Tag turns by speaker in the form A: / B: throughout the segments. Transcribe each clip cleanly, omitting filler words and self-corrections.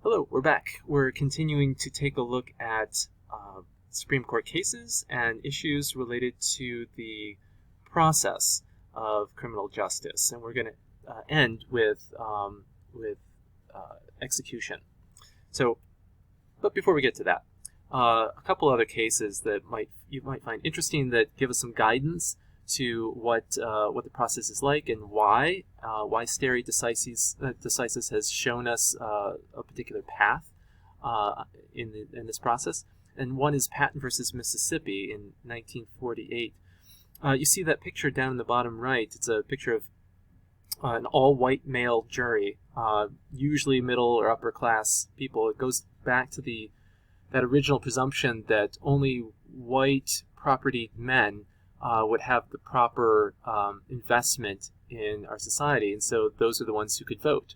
A: Hello, we're back. We're continuing to take a look at Supreme Court cases and issues related to the process of criminal justice, and we're going to end with execution. But before we get to that, a couple other cases that you might find interesting that give us some guidance to what the process is like and why stare decisis has shown us a particular path in this process. And one is Patton versus Mississippi in 1948. You see that picture down in the bottom right. It's a picture of an all-white male jury, usually middle or upper class people. It goes back to that original presumption that only white property men would have the proper investment in our society, and so those are the ones who could vote.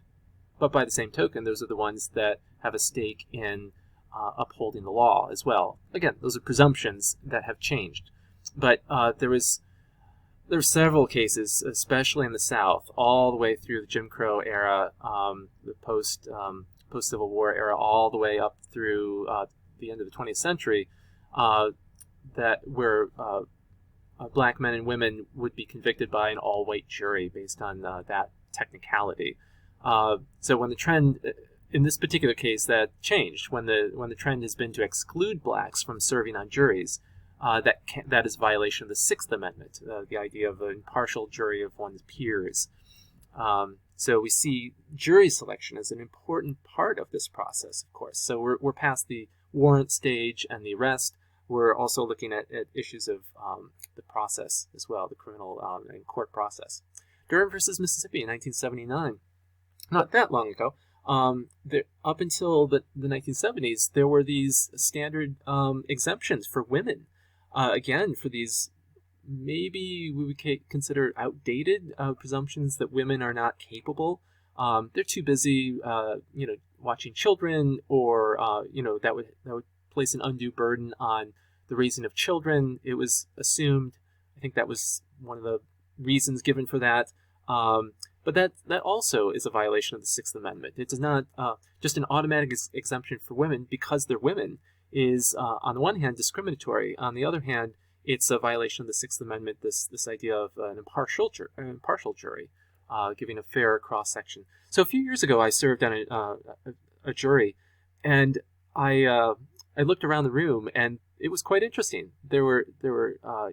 A: But by the same token, those are the ones that have a stake in upholding the law as well. Again, those are presumptions that have changed. But there were several cases, especially in the South, all the way through the Jim Crow era, the post-Civil War era, all the way up through the end of the 20th century, that where black men and women would be convicted by an all-white jury based on that technicality. So when the trend, in this particular case, that changed. When the trend has been to exclude blacks from serving on juries, that is a violation of the Sixth Amendment, the idea of an impartial jury of one's peers. So we see jury selection as an important part of this process, of course. So we're past the warrant stage and the arrest. We're also looking at issues of the process as well, the criminal and court process. Durham versus Mississippi in 1979, not that long ago. Up until the 1970s, there were these standard exemptions for women. Again, for these maybe we would consider outdated presumptions that women are not capable. They're too busy, watching children, or that would place an undue burden on the raising of children. It was assumed, I think that was one of the reasons given for that. But that also is a violation of the Sixth Amendment. It does not, just an automatic exemption for women because they're women is, on the one hand, discriminatory. On the other hand, it's a violation of the Sixth Amendment, this idea of an impartial jury, giving a fair cross-section. So a few years ago, I served on a jury, and I looked around the room, and it was quite interesting. There were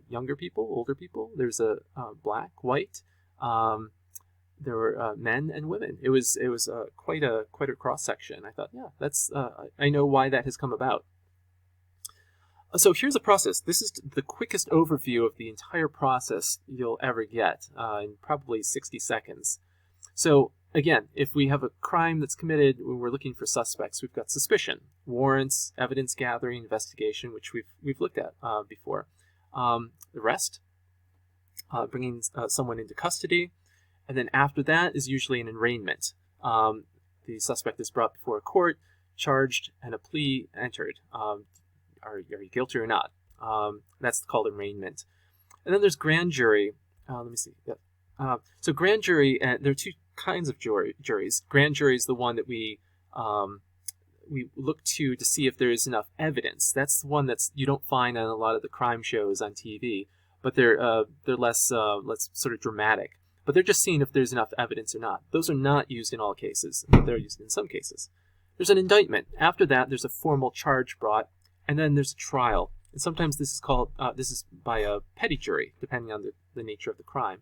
A: younger people, older people. There's a black, white. There were men and women. It was quite a cross section. I thought, yeah, that's I know why that has come about. So here's a process. This is the quickest overview of the entire process you'll ever get in probably 60 seconds. So again, if we have a crime that's committed, when we're looking for suspects, we've got suspicion, warrants, evidence gathering, investigation, which we've looked at before, arrest, bringing someone into custody, and then after that is usually an arraignment. The suspect is brought before a court, charged, and a plea entered. Are you guilty or not? That's called arraignment. And then there's grand jury. Let me see. So grand jury, there are two kinds of juries. Grand jury is the one that we look to see if there is enough evidence. That's the one that's you don't find on a lot of the crime shows on TV, but they're less sort of dramatic. But they're just seeing if there's enough evidence or not. Those are not used in all cases. They're used in some cases. There's an indictment. After that, there's a formal charge brought, and then there's a trial. And sometimes this is called this is by a petty jury, depending on the nature of the crime.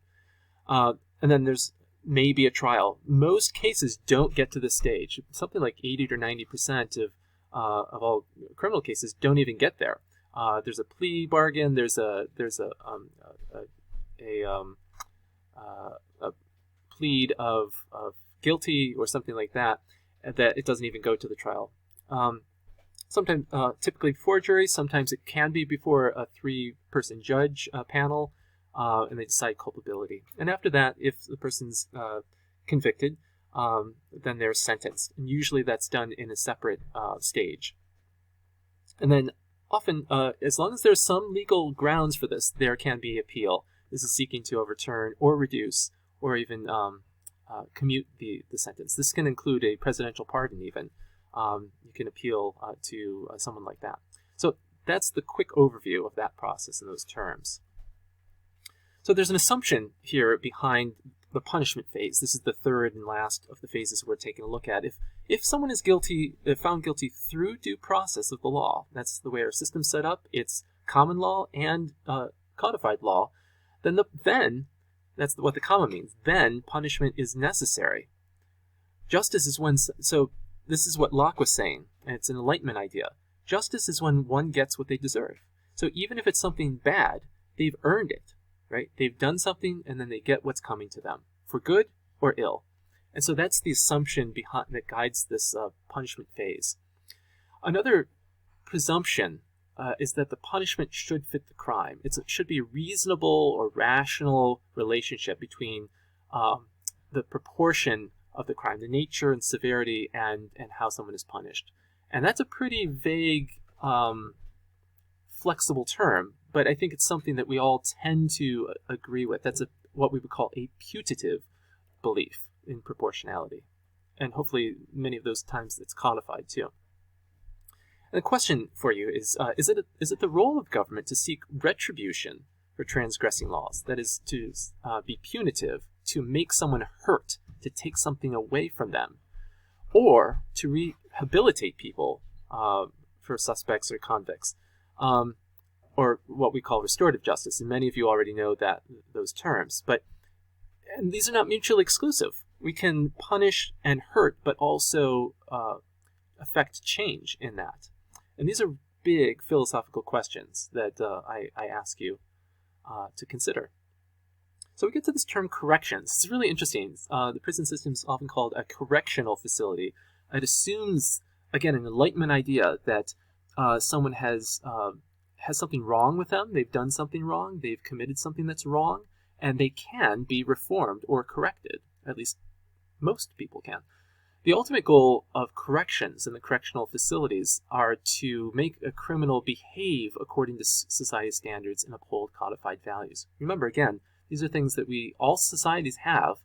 A: And then there's maybe a trial. Most cases don't get to this stage. Something like 80 or 90% of all criminal cases don't even get there. There's a plea bargain. There's a plead of guilty or something like that it doesn't even go to the trial. Sometimes, typically before a jury, sometimes it can be before a 3-person judge panel, and they decide culpability. And after that, if the person's convicted, then they're sentenced. And usually that's done in a separate stage. And then often, as long as there's some legal grounds for this, there can be appeal. This is seeking to overturn or reduce or even commute the sentence. This can include a presidential pardon even. you can appeal to someone like that. So that's the quick overview of that process in those terms. So there's an assumption here behind the punishment phase. This is the third and last of the phases we're taking a look at. If someone is found guilty through due process of the law, that's the way our system's set up, it's common law and codified law, then that's what the comma means. Then punishment is necessary. Justice is when, so this is what Locke was saying, and it's an Enlightenment idea. Justice is when one gets what they deserve. So even if it's something bad, they've earned it, right? They've done something and then they get what's coming to them, for good or ill. And so that's the assumption behind that guides this punishment phase. Another presumption is that the punishment should fit the crime. It should be a reasonable or rational relationship between the proportion of the crime, the nature and severity, and how someone is punished. And that's a pretty vague, flexible term, but I think it's something that we all tend to agree with. That's what we would call a putative belief in proportionality. And hopefully many of those times it's codified too. And the question for you is it the role of government to seek retribution for transgressing laws? That is, to be punitive, to make someone hurt, to take something away from them, or to rehabilitate people for suspects or convicts, or what we call restorative justice. And many of you already know those terms. And these are not mutually exclusive. We can punish and hurt, but also affect change in that. And these are big philosophical questions that I ask you to consider. So we get to this term corrections. It's really interesting. The prison system is often called a correctional facility. It assumes, again, an Enlightenment idea that someone has something wrong with them. They've done something wrong. They've committed something that's wrong, and they can be reformed or corrected. At least most people can. The ultimate goal of corrections in the correctional facilities are to make a criminal behave according to society's standards and uphold codified values. Remember, again, these are things that all societies have,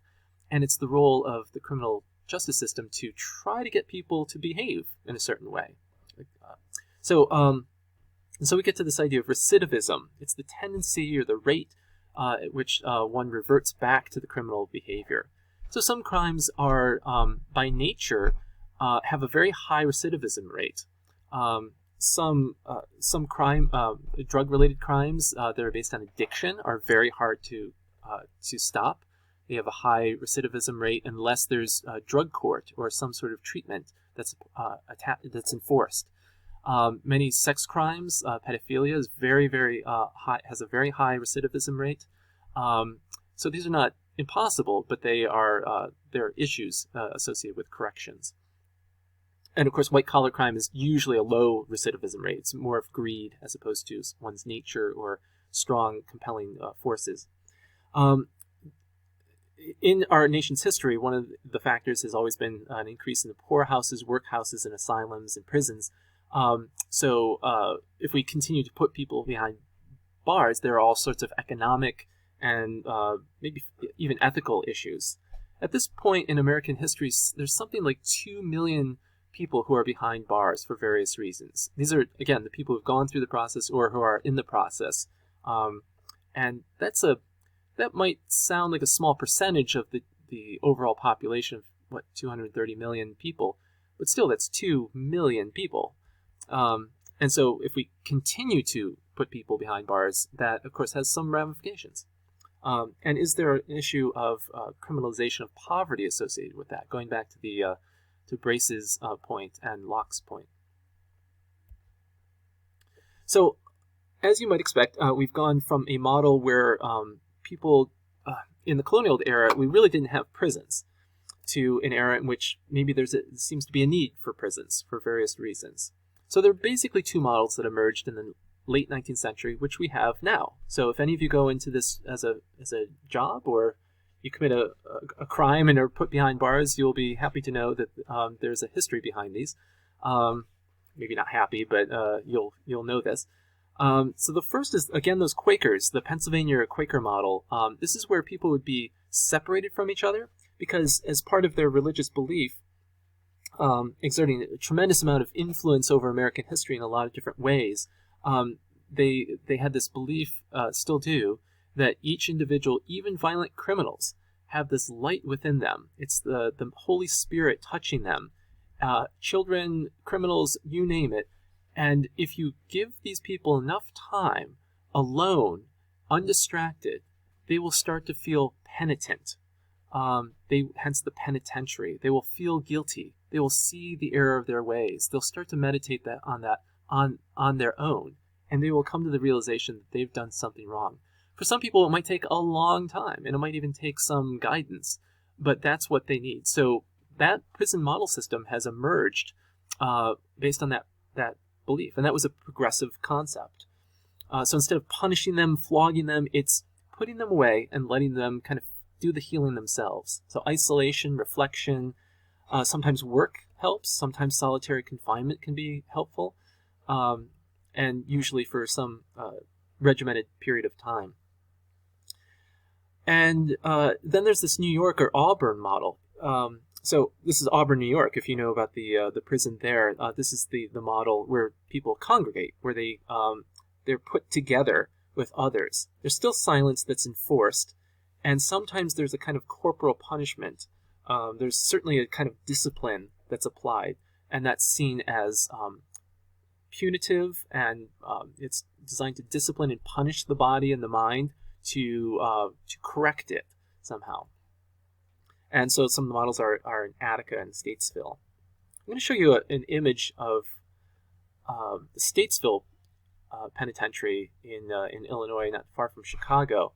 A: and it's the role of the criminal justice system to try to get people to behave in a certain way. So we get to this idea of recidivism. It's the tendency or the rate at which one reverts back to the criminal behavior. So some crimes are, by nature, have a very high recidivism rate. Some drug-related crimes that are based on addiction are very hard to stop. They have a high recidivism rate unless there's a drug court or some sort of treatment that's enforced. Many sex crimes, pedophilia is very, very high, has a very high recidivism rate. So these are not impossible, but there are issues associated with corrections. And of course, white-collar crime is usually a low recidivism rate. It's more of greed as opposed to one's nature or strong, compelling forces. In our nation's history, one of the factors has always been an increase in the poorhouses, workhouses, and asylums and prisons. So if we continue to put people behind bars, there are all sorts of economic and maybe even ethical issues. At this point in American history, there's something like 2 million people who are behind bars for various reasons. These are, again, the people who've gone through the process or who are in the process. And that might sound like a small percentage of the overall population of, 230 million people, but still that's 2 million people. And so if we continue to put people behind bars, that, of course, has some ramifications. And is there an issue of criminalization of poverty associated with that? Going back to to Brace's point and Locke's point. So, as you might expect, we've gone from a model where people in the colonial era, we really didn't have prisons, to an era in which maybe seems to be a need for prisons for various reasons. So there are basically two models that emerged in the late 19th century, which we have now. So if any of you go into this as a job, or you commit a crime and are put behind bars, you'll be happy to know that there's a history behind these. Maybe not happy, but you'll know this. So the first is, again, those Quakers, the Pennsylvania Quaker model. This is where people would be separated from each other because as part of their religious belief, exerting a tremendous amount of influence over American history in a lot of different ways. They had this belief, still do, that each individual, even violent criminals, have this light within them. It's the Holy Spirit touching them. Children, criminals, you name it. And if you give these people enough time, alone, undistracted, they will start to feel penitent. Hence the penitentiary. They will feel guilty. They will see the error of their ways. They'll start to meditate on their own, and they will come to the realization that they've done something wrong. For some people, it might take a long time, and it might even take some guidance, but that's what they need. So that prison model system has emerged based on that belief, and that was a progressive concept. So instead of punishing them, flogging them, it's putting them away and letting them kind of do the healing themselves. So isolation, reflection, sometimes work helps, sometimes solitary confinement can be helpful, and usually for some regimented period of time. And then there's this New York or Auburn model. So this is Auburn, New York. If you know about the prison there, this is the model where people congregate, where they're put together with others. There's still silence that's enforced, and sometimes there's a kind of corporal punishment. There's certainly a kind of discipline that's applied, and that's seen as punitive, and it's designed to discipline and punish the body and the mind to correct it somehow. And so some of the models are in Attica and Statesville. I'm going to show you an image of the Statesville penitentiary in Illinois, not far from Chicago,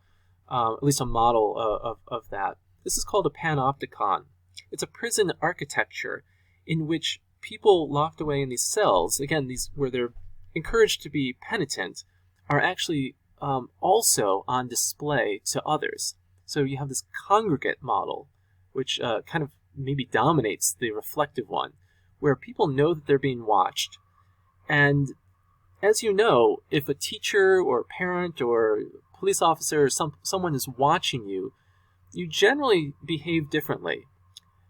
A: at least a model of that. This is called a panopticon. It's a prison architecture in which people locked away in these cells, again, these where they're encouraged to be penitent, are actually also on display to others. So you have this congregate model, which kind of maybe dominates the reflective one, where people know that they're being watched. And as you know, if a teacher or a parent or police officer or someone is watching you, you generally behave differently.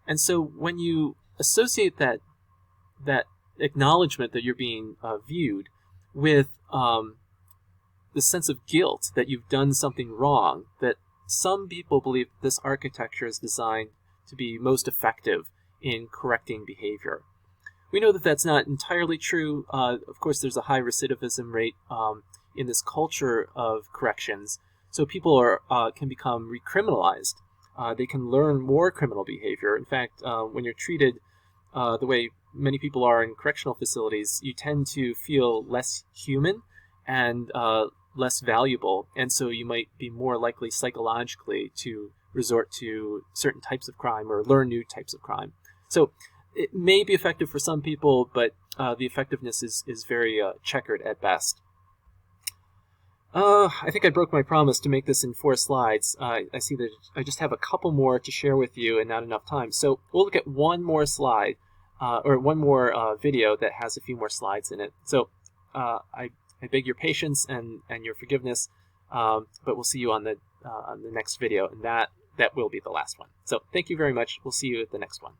A: And so when you associate that acknowledgement that you're being viewed with the sense of guilt that you've done something wrong, that some people believe this architecture is designed to be most effective in correcting behavior. We know that that's not entirely true. Of course, there's a high recidivism rate in this culture of corrections. So people can become recriminalized. They can learn more criminal behavior. In fact, when you're treated the way many people are in correctional facilities, you tend to feel less human and less valuable. And so you might be more likely psychologically to resort to certain types of crime or learn new types of crime. So it may be effective for some people, but the effectiveness is very checkered at best. I think I broke my promise to make this in 4 slides. I see that I just have a couple more to share with you and not enough time. So we'll look at one more slide, or one more video that has a few more slides in it. So I beg your patience and your forgiveness, but we'll see you on the next video, and that will be the last one. So thank you very much. We'll see you at the next one.